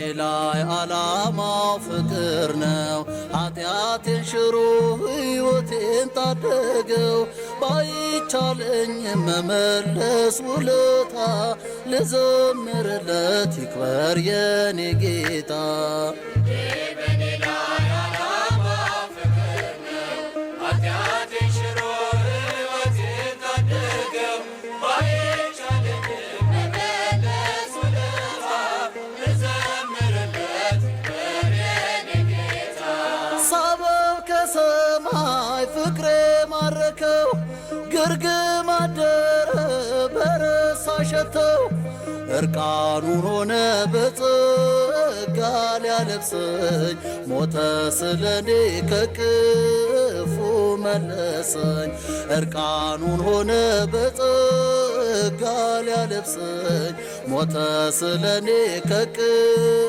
ላይ ዓላማው ፍቅር ነው። ኃጢአቴን ሽሮ ሕይወቴን ታደገው። ባይቻለኝ መመለስ ውለታ ልዘምርለት ይክበር የኔ ጌታ። ሳበው ከሰማይ ፍቅሬ ማረከው። ግርግም አደረ በረሳ ሸተው። እርቃኑን ሆነ በጸጋ ሊያለብሰኝ ሞተ ስለኔ ከቅፉ መለሰኝ። እርቃኑን ሆነ በጸጋ ሊያለብሰኝ ሞተ ስለኔ ከቅፉ